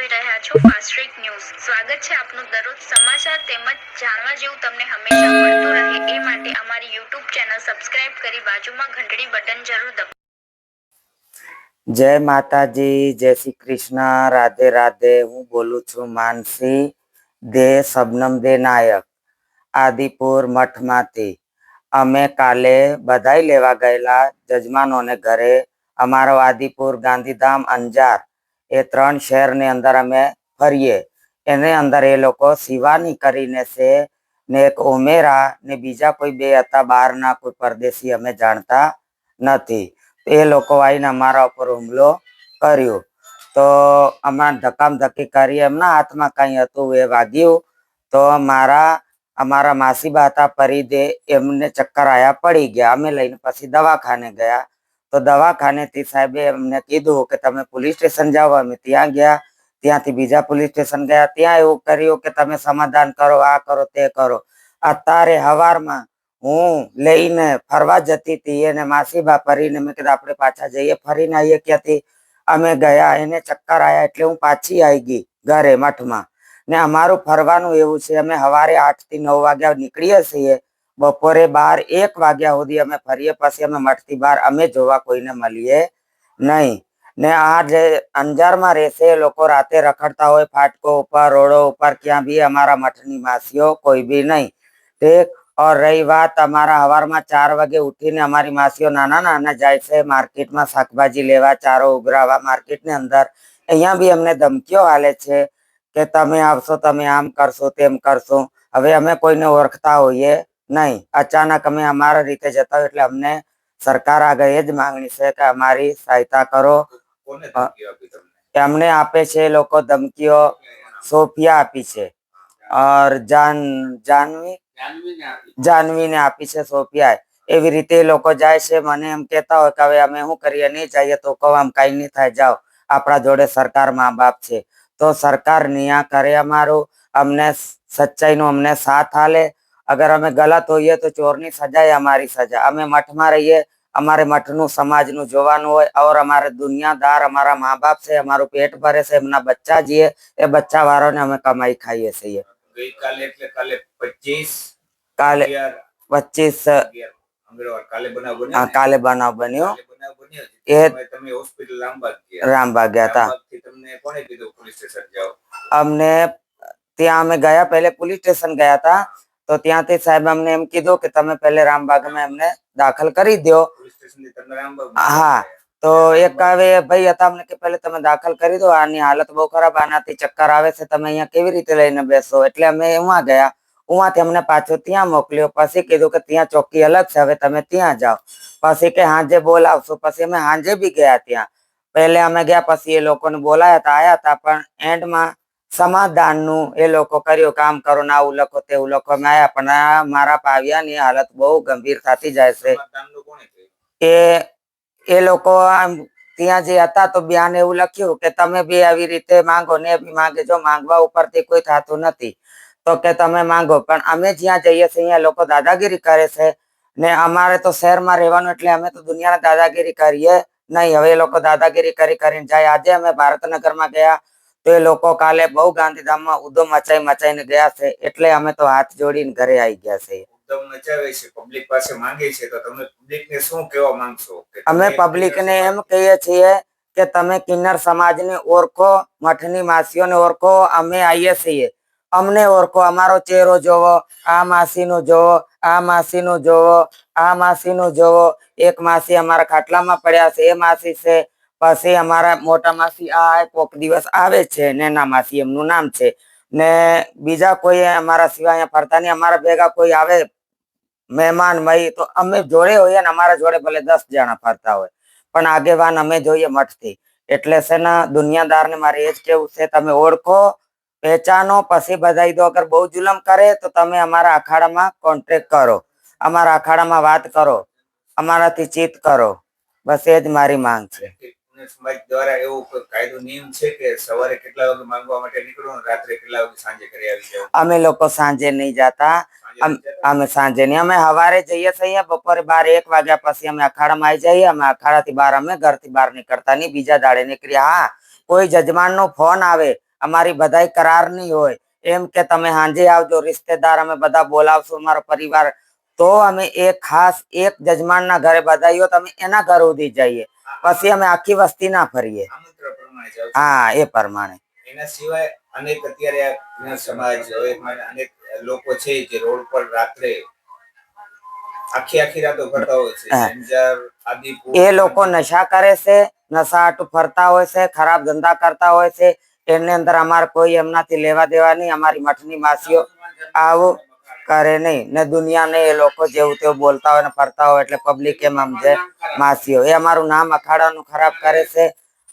જોઈ રહ્યા છો ફાસ્ટ ટ્રેક ન્યૂઝ। સ્વાગત છે આપનું દરરોજ સમાચાર તેમજ જાણવા જેવું તમને હંમેશા મળતું રહે એ માટે અમારી YouTube ચેનલ સબસ્ક્રાઇબ કરી બાજુમાં ઘંટડી બટન જરૂર દબાવો। જય માતાજી, જય શ્રી કૃષ્ણ, રાધે રાધે। હું બોલું છું માનસી દે શબનમ દે નાયક, આદિપુર મઠમાંથી। અમે કાલે બધાઈ લેવા ગયેલા જજમાનોને ઘરે। અમારો આદિપુર, ગાંધીધામ, અંજાર એ 3 શહેરની અંદર અમે ફરીએ। એને અંદર એ લોકો શિવાની કરીને છે ને એક ઉમેરા ને બીજા કોઈ 2 હતા બહારના, કોઈ પરદેશી અમે જાણતા નથી। એ લોકો આવીને અમારા ઉપર હુમલો કર્યો તો અમારે ધક્કામધક્કી કરી, એમના હાથમાં કંઈ હતું એ વાગ્યું તો અમારા માસીબા હતા પરિદે, એમને ચક્કર આયા, પડી ગયા। અમે લઈને પછી દવાખાને ગયા તો દવાખાનેથી સાહેબે એમને કીધું કે તમે પોલીસ સ્ટેશન જાઓ। અમે ત્યાં ગયા, ત્યાંથી બીજા પોલીસ સ્ટેશન ગયા, ત્યાં એવું કર્યું કે તમે સમાધાન કરો, આ કરો તે કરો। અત્યારે હવારમાં હું લઈને ફરવા જતી હતી એને માસીબા ફરીને, મેં કીધું આપણે પાછા જઈએ, ફરીને આવીએ ક્યાંથી। અમે ગયા, એને ચક્કર આવ્યા એટલે હું પાછી આવી ગઈ ઘરે મઠમાં। ને અમારું ફરવાનું એવું છે, અમે સવારે 8 થી 9 વાગ્યા નીકળીએ છીએ, બપોરે 12-1 વાગ્યા સુધી અમે ફરીએ, પછી અમે મઠથી બહાર અમે જોવા કોઈને મળીએ નહીં। ને આ જે અંજારમાં રહેશે એ લોકો રાતે રખડતા હોય ફાટકો ઉપર, રોડો ઉપર, ક્યાં બી અમારા મઠની માસીઓ કોઈ બી નહીં, ઠીક। और रही बात हमारा हवाરમાં 4 વાગે ઉઠીને અમારી માસીઓ નાના જાય છે માર્કેટમાં શાકભાજી લેવા, ચારો ઉઘરાવા માર્કેટની અંદર। અહીંયા બી અમને ધમકીઓ આલે છે કે તમે આવશો, તમે આમ કરશો, તેમ કરશો। હવે અમે કોઈને ઓળખતા હોઈએ નહીં, અચાનક અમે અમારા રીતે જતા હોય એટલે અમને સરકાર આગળ એ જ માંગણી છે કે અમારી સહાયતા કરો। એમને આપે છે એ લોકો ધમકીઓ, સોફિયા આપી છે और જાનવીને આપી છે સોફિયા। એવી રીતે એ લોકો જાય છે, મને એમ કહેતા હોય કે હવે અમે શું કરીએ, નહીં જઈએ તો કહો આમ કાંઈ નહીં થાય, જાઓ, આપણા જોડે સરકાર મા બાપ છે તો સરકાર ન્યાય કરે અમારું, અમને સચ્ચાઈનો અમને સાથ આલે। અગર અમે ગલત હોઈએ તો ચોરની સજા એ અમારી સજા। અમે મઠમાં રહીએ, અમારે મઠનું સમાજનું જોવાનું હોય और અમારે દુનિયાદાર અમારા મા બાપ છે, અમારું પેટ ભરે છે, એમના બચ્ચા જીએ, એ બચ્ચા વાળાને અમે કમાઈ ખાઈએ છીએ। કાલે બનાવ બન્યો એ રામબાગ ગયા હતા। અમને ત્યાં અમે ગયા, પહેલે પોલીસ સ્ટેશન ગયા હતા તો ત્યાંથી સાહેબ અમને એમ કીધું કે તમે પહેલે રામબાગમાં એમને દાખલ કરી દો। હા, તો એક હવે ભાઈ હતા અમને કે પહેલે તમે દાખલ કરી દો, આની હાલત બહુ ખરાબ, આનાથી ચક્કર આવે છે, તમે અહીંયા કેવી રીતે લઈને બેસો। એટલે અમે એમાં ગયા, ઉहाँથી અમને પાછો ત્યાં મોકલ્યો। પછી કીધું કે ત્યાં ચોકી અલગ છે, હવે તમે ત્યાં જાઓ। પછી કે હાંજે બોલાવશું, પછી અમે હાંજે બી ગયા ત્યાં। પહેલે અમે ગયા, પછી એ લોકોને બોલાયા હતા, આયા હતા, પણ એન્ડમાં સમાધાનનું એ લોકો કર્યું, કામ કરો ને આવું લખો તેવું લખો। અમે આયા પણ મારા પાવ્યાની હાલત બહુ ગંભીર થતી જાય છે। એ લોકો આમ ત્યાં જે હતા તો બ્યાન એવું લખ્યું કે તમે બી આવી રીતે માંગો ને બી માંગે, જો માંગવા ઉપરથી કોઈ થતું નથી તો કે તમે માંગો। પણ અમે જ્યાં જઈએ છીએ અહીંયા લોકો દાદાગીરી કરે છે ને અમારે તો શહેરમાં રહેવાનું એટલે અમે તો દુનિયાના દાદાગીરી કરીએ નહીં। હવે એ લોકો દાદાગીરી કરીને જાય। આજે અમે ભારતનગરમાં ગયા તો એ લોકો કાલે બહુ ગાંધીધામમાં ઉદો મચાઈને ગયા છે, એટલે અમે તો હાથ જોડીને ઘરે આવી ગયા છે। પબ્લિક પાસે માંગે છે તો તમે પબ્લિકને શું કહેવા માંગશો? અમે પબ્લિકને એમ કહીએ છીએ કે તમે કિન્નર સમાજને ઓળખો, મઠની માસીઓને ઓળખો, અમે આવીએ છીએ, અમને ઓળખો, અમારો ચહેરો જોવો, આ માસીનો જોવો, આ માસીનો જોવો, આ માસીનો જોવો। એક માસી અમારા ખાટલામાં પડ્યા છે, એ માસી છે। પછી અમારા મોટા માસી આ કોક દિવસ આવે છે, નેના માસી એમનું નામ છે, ને બીજા કોઈ અમારા સિવાય અહીંયા ફરતા નહીં। અમારા ભેગા કોઈ આવે મહેમાન મય તો અમે જોડે હોઈએ ને, અમારા જોડે ભલે 10 જણા ફરતા હોય પણ આગેવાન અમે જોઈએ મઠથી। એટલે છે ને દુનિયાદારને મારે એ જ કેવું છે, તમે ઓળખો, પહેચાનો, પછી બધાઈ દો। અગર બહુ જુલમ કરે તો તમે અમારા અખાડામાં કોન્ટેક્ટ કરો, અમારા અખાડામાં વાત કરો, અમારાથી ચીત કરો। બસ એ જ મારી માંગ છે। સમાજ દ્વારા એવો કાયદો નિયમ છે કે સવારે કેટલા વાગે માંગવા માટે નીકળો, રાત્રે કેટલા વાગે સાંજે ઘરે આવી જાવ? અમે લોકો સાંજે નહીં જતા, અમે સાંજે નહીં, અમે સવારે જઈએ છીએ, બપોરે 12-1 વાગ્યા પછી અમે અખાડામાં આવી જઈએ। અમે અખાડાથી બહાર, અમે ઘરથી બહાર નીકળતા નહીં, બીજા દાડે નીકળ્યા। હા, કોઈ જજમાનનો ફોન આવે અમારી બધાય કરારની હોય એમ કે તમે હાંજે આવજો, રિશ્તેદાર અમે બધા બોલાવશું, અમારો પરિવાર, તો અમે એક ખાસ એક જજમાનના ઘરે બધાઈઓ તમે એના ઘર સુધી જઈએ, પછી અમે આખી વસ્તી ના ફરીએ. આમંત્રણ પ્રમાણે જાઓ છો. હા, એ પ્રમાણે. એના સિવાય અનેક અત્યારે આ જ્ઞાતિ સમાજ હોય અનેક લોકો છે જે રોડ પર રાત્રે આખી રાતો ફરતા હોય છે. હા. અંજાર, આદિપુર, એ લોકો નશા કરે છે, નશા હાટુ ફરતા હોય છે, ખરાબ ધંધા કરતા હોય છે. એની અંદર અમારે કોઈ એમનાથી લેવા દેવા નહીં. અમારી મઠની માસીઓ આવું કરે નહીં ને દુનિયાને એ લોકો જેવું તેવું બોલતા હોય ને ફરતા હોય એટલે પબ્લિક એમ સમજે માસીઓ એ અમારું નામ અખાડાનું ખરાબ કરે છે.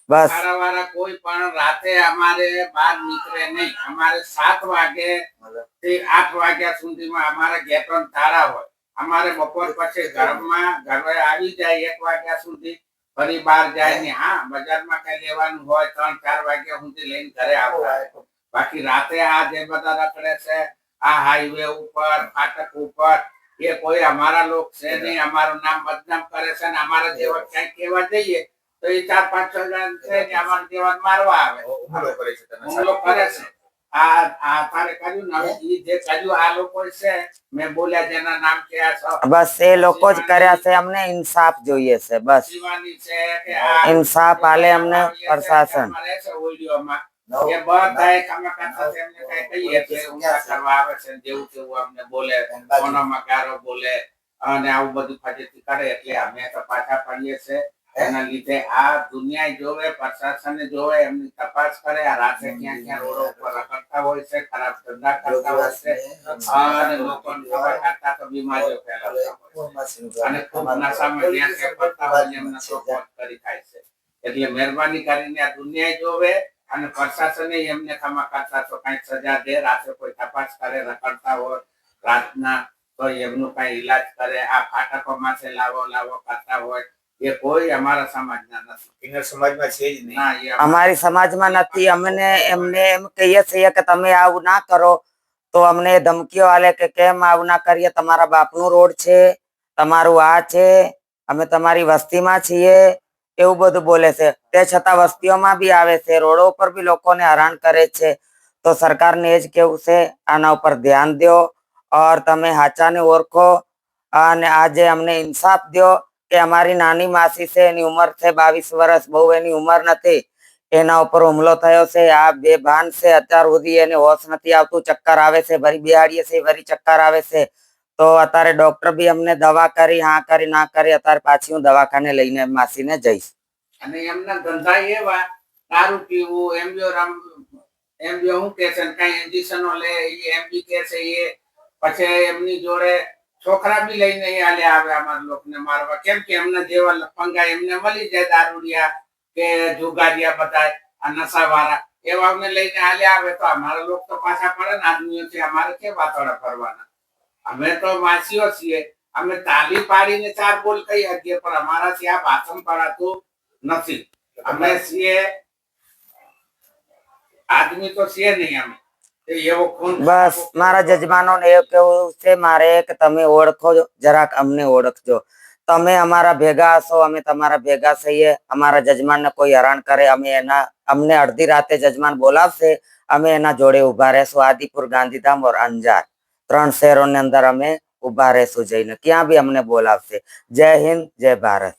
બસ વાળા કોઈ પણ રાતે અમારે બહાર નીકળે નહીં. અમારે 7 વાગે થી 8 વાગ્યા સુધીમાં અમારા ગેટોન તાળા હોય. અમારે બપોર પછી ઘરે આવી જાય 1 વાગ્યા સુધી, ફરી બહાર જાય ને હા બજારમાં કઈ લેવાનું હોય 3-4 વાગ્યા સુધી લઈને ઘરે આવતા. બાકી રાતે આ જે બધા રખડે છે આ હાઈવે ઉપર, ફાટક ઉપર, એ કોઈ અમારા લોક છે નહીં. અમારું નામ બદનામ કરે છે ને અમારા જેવા કઈ કહેવા જઈએ તો એ 4-5 જણા છે ને અમારા જેવા મારવા આવે, હુમલો કરે છે. તમે હુમલો કરે છે. આ તારે કર્યું ને હવે ઈ જે કર્યું આ લોકો છે મેં બોલ્યા જેના નામ કયા છે બસ એ લોકો જ કર્યા છે. અમને ઇન્સાફ જોઈએ છે. બસ શિવાની છે કે આ ઇન્સાફ આલે અમને પ્રશાસન. અમારે છે ઓડિયોમાં એ બધાએ કમકતા તેમને કઈ કહીએ કે હુમલા કરવા આવે છે જેવું તેવું અમને બોલે, કોનામાં ગારો બોલે અને આવું બધું ફજેતી કરે એટલે અમે તો પાછા પડીએ છે. એના લીધે આ દુનિયા જોવે, પ્રશાસન જોવે, એમની તપાસ કરે. આ રાતે ક્યાં રોડો ઉપર રખડતા હોય છે, ખરાબ ધંધા કરતા હોય છે અને લોકોને ખબર કરતા તો બીમારીઓ ફેલાવતા હોય છે અને ખૂબ નશામાં જ્યાં ત્યાં ફરતા હોય ને એમને સપોર્ટ કરી થાય છે. એટલે મહેરબાની કરીને આ દુનિયા જોવે અને પ્રશાસને એમને ખમા કરતા તો કઈક સજા દે. રાતે કોઈ તપાસ કરે, રખડતા હોય રાતના તો એમનું કઈ ઈલાજ કરે. આ ફાટકોમાં છે લાવો કરતા હોય એ કોઈ અમારા સમાજના નથી. કિન્નર સમાજમાં છે જ નહીં. ના, એ અમારી સમાજમાં નથી. અમને એમને એમ કહીએ છીએ કે તમે આવું ના કરો તો અમને ધમકીઓ આલે કે કેમ આવું ના કરીએ, તમારા બાપનું રોડ છે, તમારું આ છે, અમે તમારી વસ્તીમાં છીએ, એવું બધું બોલે છે. તે છતાં વસ્તીઓમાં બી આવે છે, રોડો ઉપર બી લોકોને હેરાન કરે છે. તો સરકારને એ જ કેવું છે આના ઉપર ધ્યાન દો ઓર તમે હાચાને ઓળખો અને આજે અમને ઇન્સાફ દો કે અમારી નાની માસી છે, એની ઉંમર છે 22 વર્ષ, બહુ એની ઉંમર નથી, એના ઉપર હુમલો થયો છે. આ બેભાન છે, અત્યાર સુધી એને હોશ નથી આવતું, ચક્કર આવે છે, વરી બેહાડીએ છે, વરી ચક્કર આવે છે. તો અત્યારે ડોક્ટર બી અમને દવા કરી, હા કરી ના કરી, અત્યારે પાછી હું દવાખાને લઈને માસીને જઈશ. અને એમના ધંધા એવા દારૂ પીવું, એમ્બ્યો હું કે છે કઈ ઇન્જેક્શનો લે એ એમબી કે છે એ પછી એમની જોડે છોકરા બી લઈને આલે આવે અમારા લોકોને મારવા. કેમ કે એમના જેવા લફંગા એમને મળી જાય દારૂડિયા કે જુગારિયા બધા આ નશાવાળા એવા અમને લઈને આલે આવે તો અમારા લોકો તો પાછા પડે ને આદમીઓ છે. અમારે કે વાતોડા ફરવાના? અમે તો માસીઓ છીએ, અમે તાલી પાડીને 4 બોલ કહી શકીએ પણ અમારાથી આ ભાષણ પડાતું નથી. અમે છીએ આદમી તો છે નહીં. અમે એવો ખૂન બસ મારા જજમાનોને એવું કેવું છે મારે કે તમે ઓળખો જરાક અમને ઓળખજો. તમે અમારા ભેગા હશો, અમે તમારા ભેગા થઈએ. અમારા જજમાનને કોઈ હેરાન કરે અમને અડધી રાતે જજમાન બોલાવશે, અમે એના જોડે ઉભા રહેશું. આદિપુર, ગાંધીધામ ઓર અંજાર 3 શહેરોની અંદર અમે ઉભા રહેશું જઈને, ક્યાં બી અમને બોલાવશે. જય હિન્દ, જય ભારત.